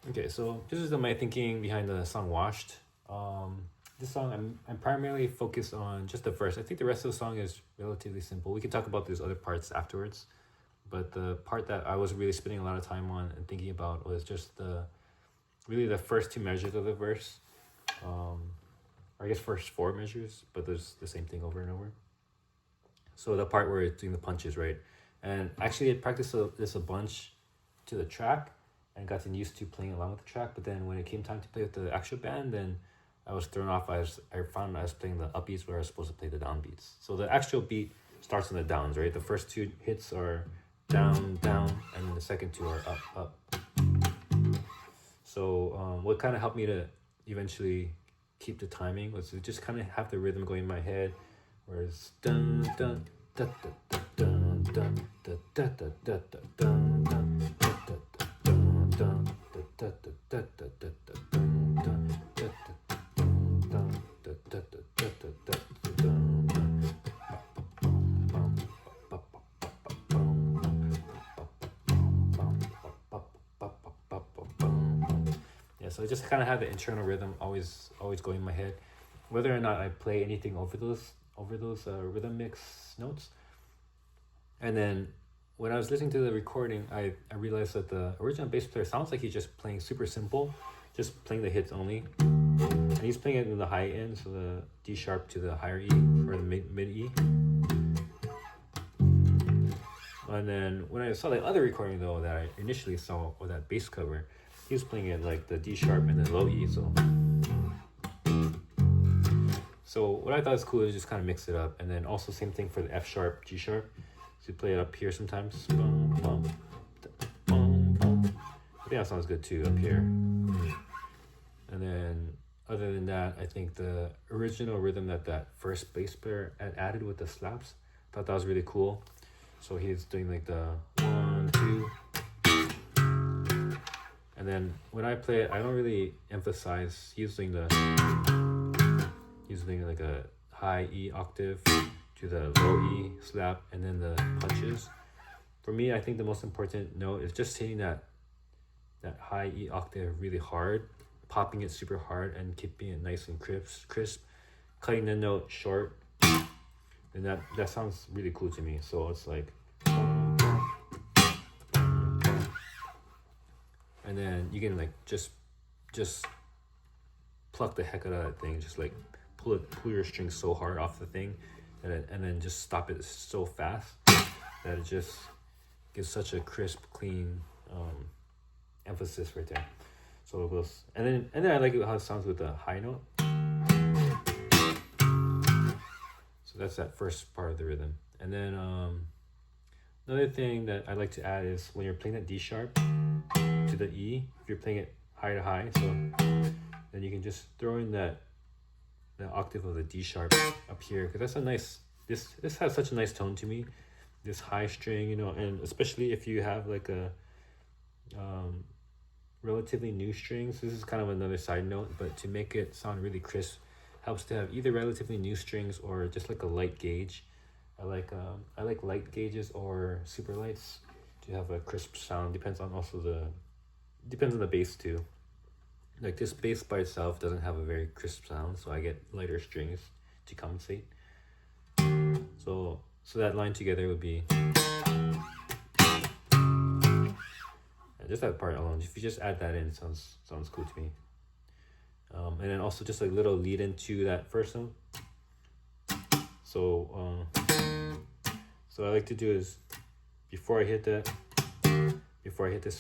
Okay, so this is my thinking behind the song "Washed." This song, I'm primarily focused on just the verse. I think the rest of the song is relatively simple. We can talk about these other parts afterwards, but the part that I was really spending a lot of time on and thinking about was just the first two measures of the verse, or I guess first four measures, but there's the same thing over and over. So the part where it's doing the punches, right? And actually, I practiced this a bunch to the track and gotten used to playing along with the track. But then when it came time to play with the actual band, then I was thrown off. I found I was playing the upbeats where I was supposed to play the downbeats. So the actual beat starts on the downs, right? The first two hits are down, down, and then the second two are up, up. So what kind of helped me to eventually keep the timing was to just kind of have the rhythm going in my head, where it's dun dun da da da dun dun da da da da da dun dun da da da dun dun da da da da da da dun dun da da dun dun da da da da da dun dun. Yeah, so I just kind of have the internal rhythm always going in my head, whether or not I play anything over those rhythm mix notes. And then when I was listening to the recording, I realized that the original bass player sounds like he's just playing super simple, just playing the hits only. And he's playing it in the high end, so the D sharp to the higher E, or the mid E. And then when I saw the other recording though that I initially saw, or that bass cover, he was playing it like the D sharp and then low E. So what I thought was cool is just kind of mix it up, and then also same thing for the F sharp, G sharp. So you play it up here sometimes. Boom, boom, boom, boom. I think that sounds good too up here. And then other than that, I think the original rhythm that first bass player had added with the slaps, I thought that was really cool. So he's doing like the 1, 2. And then when I play it, I don't really emphasize using like a high E octave to the low E slap and then the punches. For me, I think the most important note is just hitting that high E octave really hard, popping it super hard and keeping it nice and crisp, cutting the note short. And that sounds really cool to me. So it's like, and then you can like just pluck the heck out of that thing, just like pull your string so hard off the thing, and then just stop it so fast that it just gives such a crisp, clean emphasis right there. So it goes, and then I like it how it sounds with the high note. So that's that first part of the rhythm. And then another thing that I like to add is when you're playing that D sharp to the E, if you're playing it high to high, so then you can just throw in the octave of the D sharp up here, because that's a nice, this has such a nice tone to me, this high string, you know. And especially if you have like a relatively new strings, this is kind of another side note, but to make it sound really crisp, helps to have either relatively new strings or just like a light gauge. I like light gauges or super lights to have a crisp sound. Depends on the bass too. Like this bass by itself doesn't have a very crisp sound, so I get lighter strings to compensate. So that line together would be, and just that part alone, if you just add that in, sounds cool to me. And then also just a little lead into that first note. So I like to do is before I hit this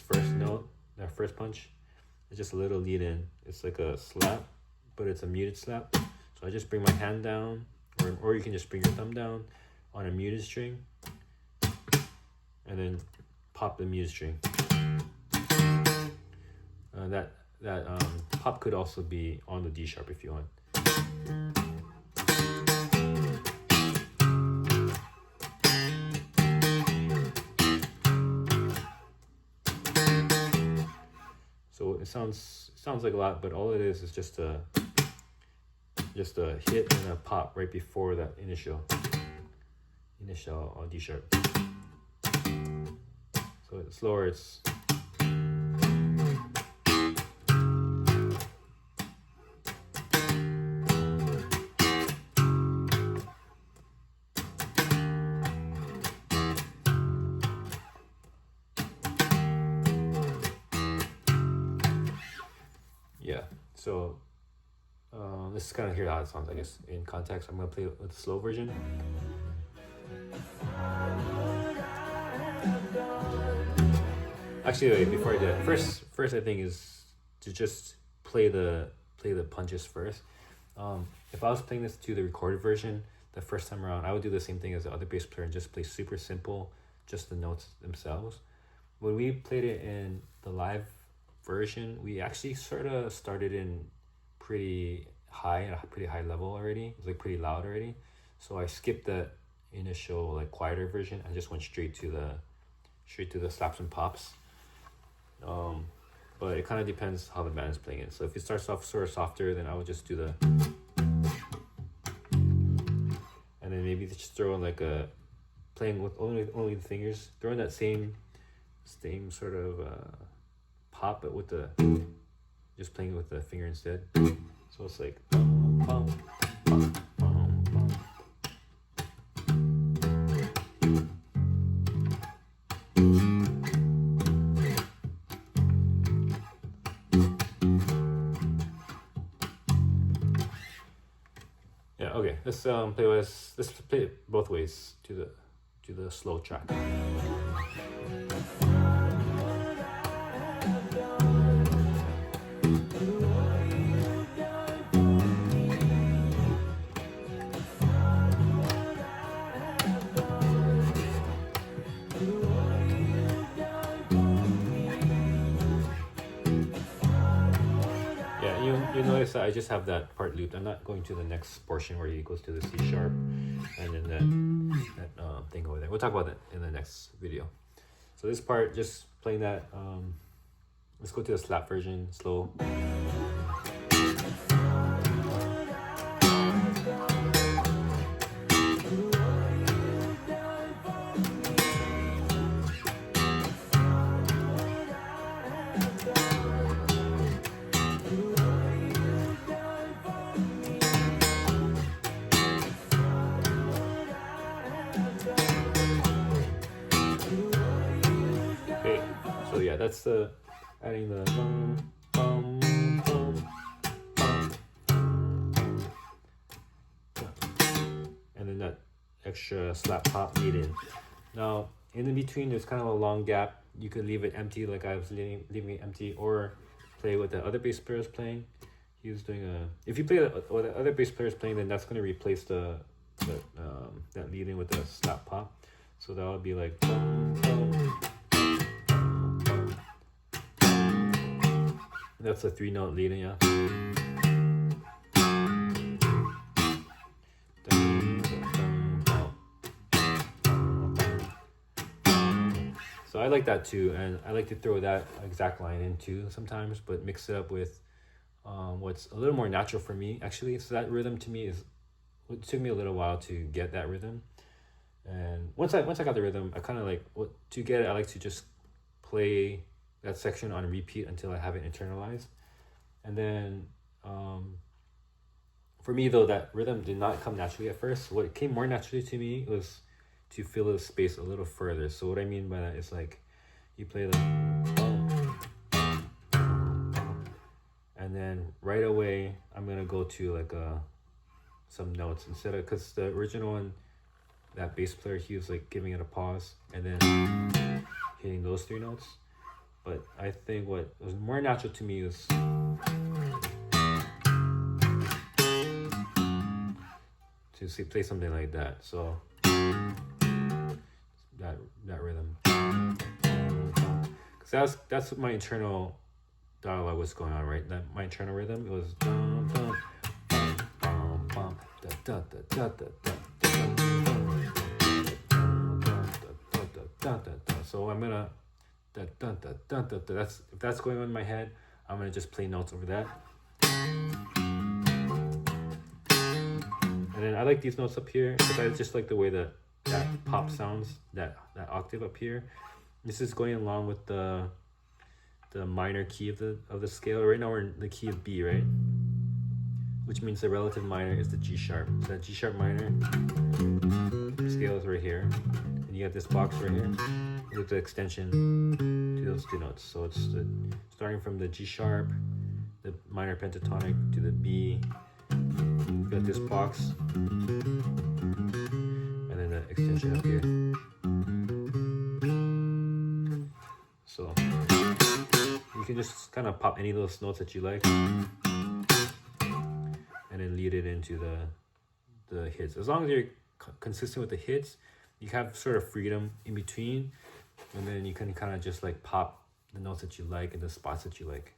first note, that first punch, it's just a little lead in. It's like a slap, but it's a muted slap. So I just bring my hand down, or you can just bring your thumb down on a muted string, and then pop the muted string. That pop could also be on the D sharp if you want. So it sounds like a lot, but all it is just a hit and a pop right before that initial D sharp. So it's slower, it's So this is kind of hear how it sounds, I guess, in context. I'm gonna play with the slow version. Actually, wait, before I do that, first I think is to just play the punches first. If I was playing this to the recorded version the first time around, I would do the same thing as the other bass player and just play super simple, just the notes themselves. When we played it in the live version, we actually sort of started in pretty high level already. It was like pretty loud already. So I skipped the initial like quieter version and just went straight to the slaps and pops. But it kind of depends how the band is playing it. So if it starts off sort of softer, then I would just do the, and then maybe just throw in like a, playing with only the fingers, throwing that same sort of pop, but with the, just playing with the finger instead. So it's like bum, bum, bum, bum, bum. Yeah, okay. Let's play it both ways to the slow track. You notice that I just have that part looped. I'm not going to the next portion where he goes to the C sharp and then that thing over there. We'll talk about that in the next video. So this part, just playing that. Let's go to the slap version, slow. So yeah, that's the adding the bum, bum, bum, bum, and then that extra slap pop needed. Now in between, there's kind of a long gap. You could leave it empty, like I was leaving it empty, or play what the other bass player is playing. He was doing a. If you play what the other bass player is playing, then that's going to replace that lead in with the slap pop. So that would be like. Bum, bum. That's a 3-note lead in, yeah. So I like that too, and I like to throw that exact line in too sometimes, but mix it up with what's a little more natural for me actually. So that rhythm to me it took me a little while to get that rhythm, and once I got the rhythm, I kind of like to get it. I like to just play that section on repeat until I have it internalized. And then for me though, that rhythm did not come naturally at first. What came more naturally to me was to fill the space a little further. So what I mean by that is like you play the and then right away I'm gonna go to like some notes instead of, because the original one, that bass player, he was like giving it a pause and then hitting those 3 notes. But I think what was more natural to me was to play something like that. So that rhythm, because that's my internal dialogue was going on, right? That my internal rhythm, it was dum, dum, bum, bum, bum, da, da, da, da, da, da. So I'm gonna that dun, dun, dun, dun, dun. That's, if that's going on in my head, I'm gonna just play notes over that. And then I like these notes up here because I just like the way that pop sounds, that octave up here. This is going along with the minor key of the scale. Right now we're in the key of B, right? Which means the relative minor is the G sharp. So that G sharp minor scale is right here. And you got this box right here with the extension to those 2 notes. So it's starting from the G sharp, the minor pentatonic to the B. You got this box, and then the extension up here. So you can just kind of pop any of those notes that you like, and then lead it into the hits. As long as you're consistent with the hits, you have sort of freedom in between, and then you can kind of just like pop the notes that you like and the spots that you like.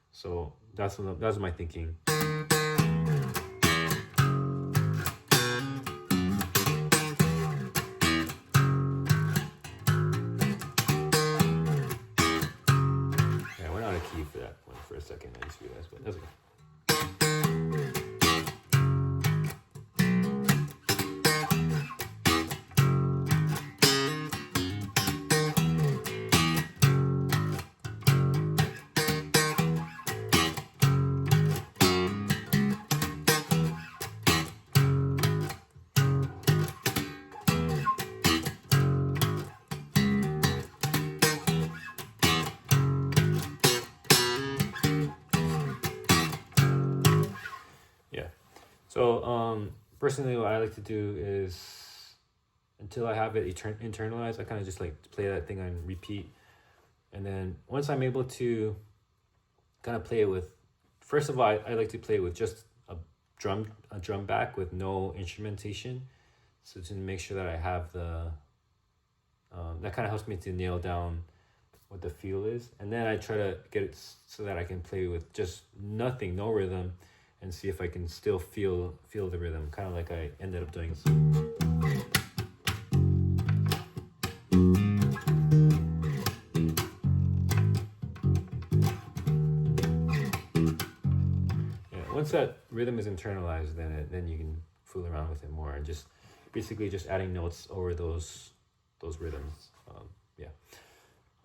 So that's my thinking. Yeah, I went out of key for that one for a second. I just realized, but that's okay. So personally, what I like to do is, until I have it internalized, I kind of just like play that thing on repeat. And then once I'm able to kind of play it with, first of all, I like to play it with just a drum back with no instrumentation. So to make sure that I have the, that kind of helps me to nail down what the feel is. And then I try to get it so that I can play with just nothing, no rhythm, and see if I can still feel the rhythm, kind of like I ended up doing. Yeah, once that rhythm is internalized, then you can fool around with it more and just basically just adding notes over those rhythms. Yeah.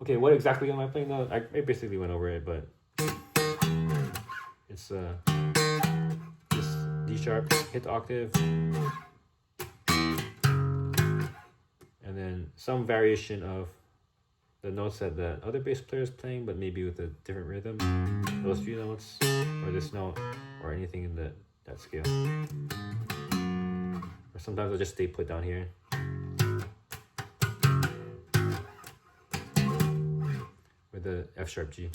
Okay, what exactly am I playing though? I basically went over it, but it's D sharp, hit the octave, and then some variation of the notes that the other bass player is playing, but maybe with a different rhythm. Those few notes, or this note, or anything in that scale. Or sometimes I'll just stay put down here. With the F sharp G.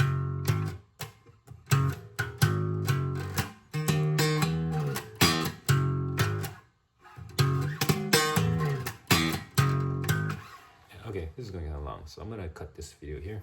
Okay, this is going on long, so I'm gonna cut this video here.